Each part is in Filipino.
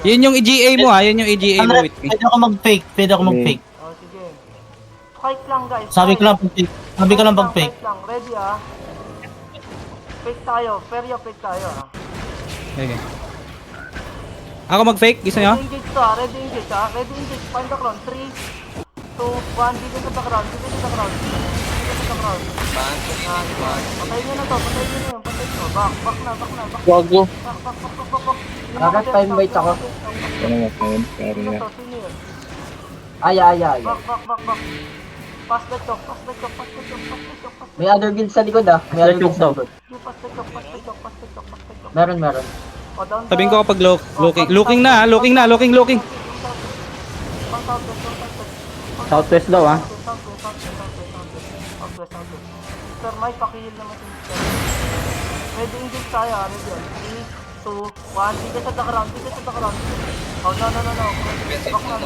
Yun yung EGA mo ha, yun yung EGA mo with me. Pwede ako mag-fake. Oh, sige. Fight lang, guys. Sabi ko lang pag-fake. Sabi ko lang pag-fake. Fight lang. Ready, ah. Fake tayo. Feryo, fake tayo, ah. Okay. Ako mag-fake, gusto nyo? Ready engage to, ah. Ready engage, ah. Ready engage. Find the crown. 3, 2, 1. Dito sa crown. Dito sa crown. Dito sa crown. Patayin nyo na to. Patayin nyo na yun. Patayin nyo. Back na. Gago. Back. Bakit time wait ako? Ano mo phone? Sorry Sino na. to? Sino yun? Ay. Back. Pass the chok. May other build sa likod ah. May other build sa likod. Pass the chok. Meron. O, down Sabihin ko kapag looking na ha, looking. Southwest daw ah. Southwest. Sir Mike, pakihil naman si Mr. Ready engage tayo, ready on. 3, 2, 1. Dito sa the ground. Oh, no. Back na.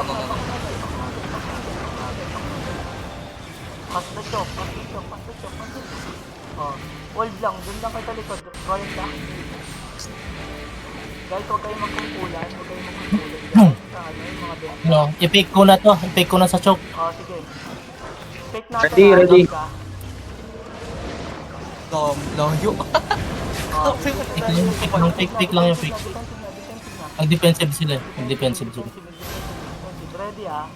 Pass the chok. Oh, hold lang. Dun lang kayo sa likod. Royal back. Guys, huwag kayong magkumpulan. Guys, yung mga death. No, i-fake ko na to. I-fake ko na sa choke. Oh, sige. Fake natin. Ready. Layo. Oh, Fake lang yung fake. Mag-defensive sila. Ready, ah.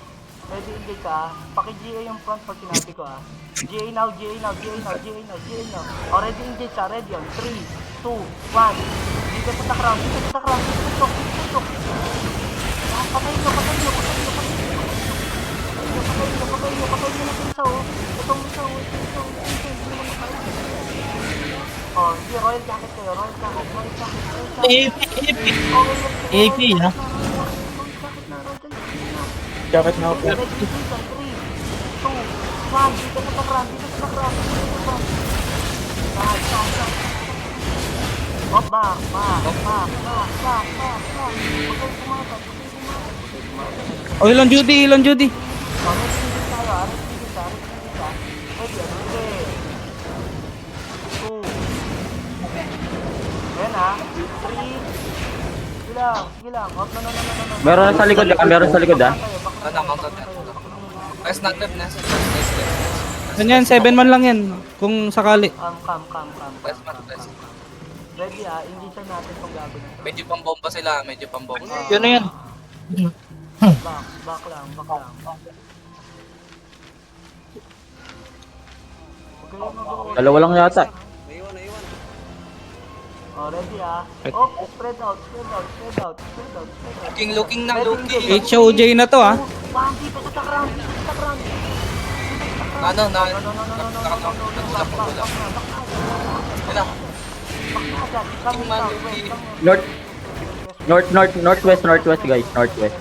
Ready engage, ah. Paki-GA yung front pag sinabi ko, ah. GA now. Oh, ready engage, ah. Ready on. 3, 2, 1. Dito sa takram. Tok. Patayin nyo. Patayin nyo na pinsa, oh. Itong isa, oh. Oh, hindi. Royal jacket kayo. AP ha. Jacket na ako. Ready, 3, 2, 1. Dito sa takram. Oh, back. Huwag kayong pumatay. Oh, ilan Judy. Oh, ready tayo, ah. Ready, okay. 2. Ayan, ah. 3. Sige lang. Oh, no. Meron sa likod ah. Nice not left. Ganyan, 7 man lang yan, kung sakali. Come. Nice man. Ready, ah. Inggisan natin kung gagawin natin. Medyo pambomba sila. Yun na yan. Back lang. Huwag kayong mag-roll. Dalawa lang yata. Oh, ready, ah. Oh, spread out. Looking na. HOJ na to ha. Bang, dito sa takram. Ano. No. Wala. Northwest guys. Northwest.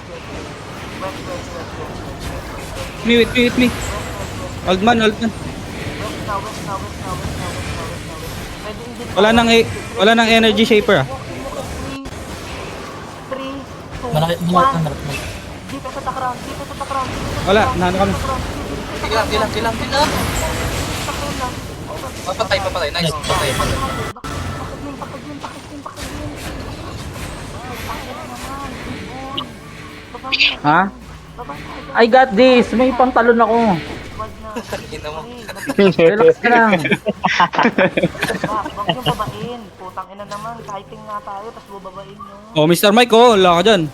With me. Old man. Wala nang energy shaper ah. 3, 2, Malaki 1. na. Dito sa takram. Wala, nano kami. Sige lang. Papatay. Nice. Patay. Ha? I got this. May pantalon ako. Ina mo. Relax ka lang. Huwag niyong babain. Putang ina naman. Kiting nga tayo, tapos bababain nyo. Oh, Mr. Mike oh, wala ka dyan.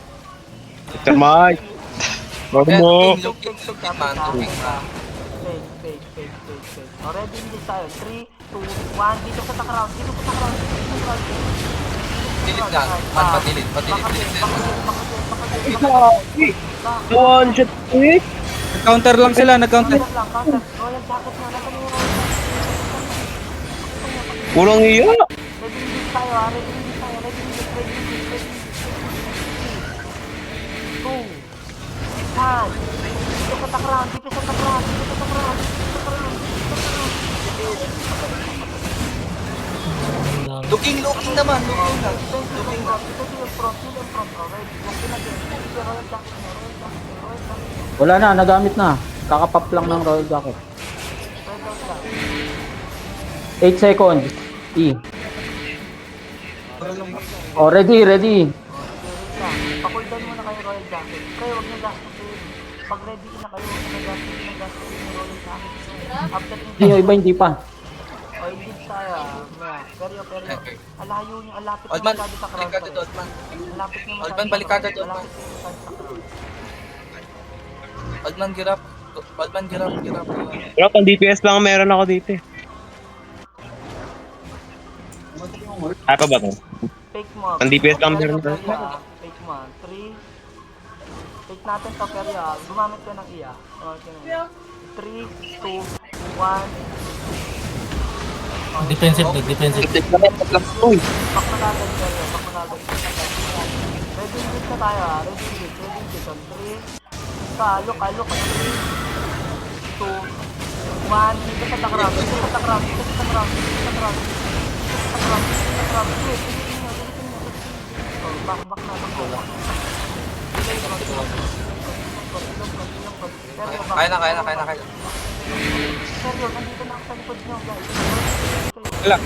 Mike. Bago mo. Looking man. Fake. Already hindi tayo. 3, 2, 1. Dito sa takram. Dilit ka. Patilit. One shot. Nag-counter lang sila. Counter. Royal jacket na. Nasa yung royal jacket. Kulang iya. Ready hindi tayo, ah. Ready. 2, 1. Dito sa takram. Looking naman. Wala na, nagamit na. Kakapap lang ng royal jacket. 8 seconds. E. Oh, ready. Okay, Royal Jacket. Pre, huwag niyo gastusin. Pag ready na kayo, huwag niyo gastusin yung Royal Jacket. After Hindi, yung iba hindi pa. O, hindi saya. Peryo. Alayo niyo, alapit Oldman, niyo masyado sa crowd. balik agad, pre. Oldman. Alapit niyo masyado Oldman, sa balik crowd. agad, Oldman. Alapit niyo masyado sa crowd. Oldman, girap. Oldman, girap. Pero pang DPS lang ang meron ako dito eh. Apa ba to? Fake mo. Ang DPS lang meron Peryo, tayo. Fake mo. 3. Fake natin to, Peryo. Gumamit ka ng iya. Okay na. 3, 2, 1. Defensive, defensive. Back na kagad, Peryo. Back na kagad. Ready hit na tayo, Ready hit. On 3. Kalo. 3, 2, 1. Dito sa takrab. Wait, pilitin nyo. Oh, back na. Kaya na. Seryo, nandito na ako sa likod nyo, guys. Wala.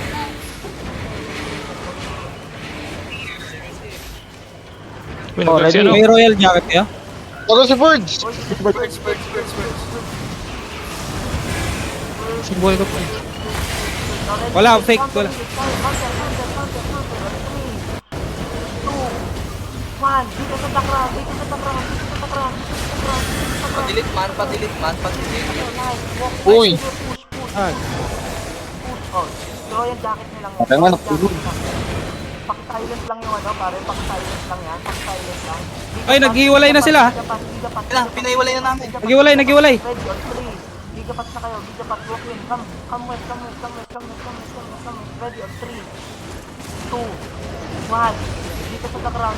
Oh, ready? May Royal Jacket kayo? Ako si Forge! Birds. Subuhay ko pa. Wala, fake, wala. Counter. 3, 2, 1. Dito sa takrab. Patilit man. Uy! Push. Ah, Oh, Royal Jacket nyo lang. Kaya nga, nakulog. Paki-silent lang yung ano, pare. Paki-silent lang yan. Paki-silent lang. Ay, naghiwalay na sila. Gigapat. Kailan, pinaiwalay na namin. Naghiwalay. Ready on 3. Gigapat na kayo. Gigapat. Walk in. Come west. Ready on 3, 2, 1. Dito sa takrab.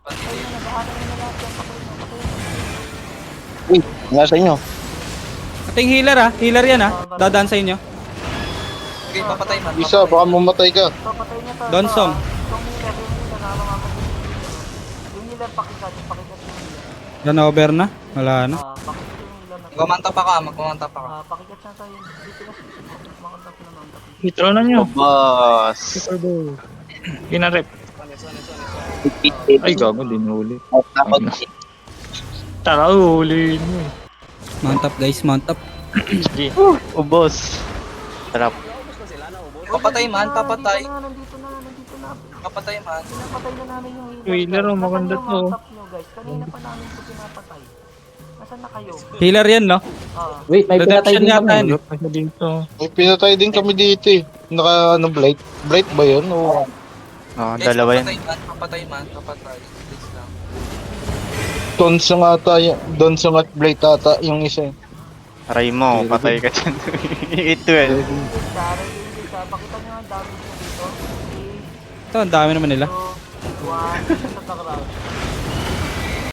Pakayin na. Nagaanan nyo na lahat yan. Pakayin na. Uy, nasa inyo. Ating healer Healer yan Dadaan sa inyo. Okay, papatay man. Isa, baka mamatay ka. So, patayin niya to. Donsong. Yung healer na mamamatay. Yung healer, pakikat yung healer. Run over na. Wala na. Pakikat yung healer na. Magmamanta pa ka. Pakikat siya tayo. Dito na siya. Makantap na mantap. Hitro na nyo. Boss! Super Bowl. Kinarep. Ay, gago, dinuli. Tara, huli mo. Mount up guys, mount up. Sige. Boss! Sarap. Papatay man. Nandito na. Papatay man. Pinapatay na namin yung healer. Wheeler, guys. maganda Nasaan to. yung mount up nyo, guys? Kanina pa namin ito pinapatay. Nasaan na kayo? Healer yan, no? Wait, may pinatay Redemption din yata kami. yan. Ulot na siya dito. May pinatay din kami dito eh. Naka ano, Blight? Blight ba yun? O... Guys, papatay man. Please lang. Donsong ata yun. Donsong at Blight ata yung isa. Aray mo, patay ka dyan. Ito eh. Hindi siya. Pakita nyo ang damage nyo dito. 3, Ito, ang dami naman nila. 2, 1. Dito sa crowd.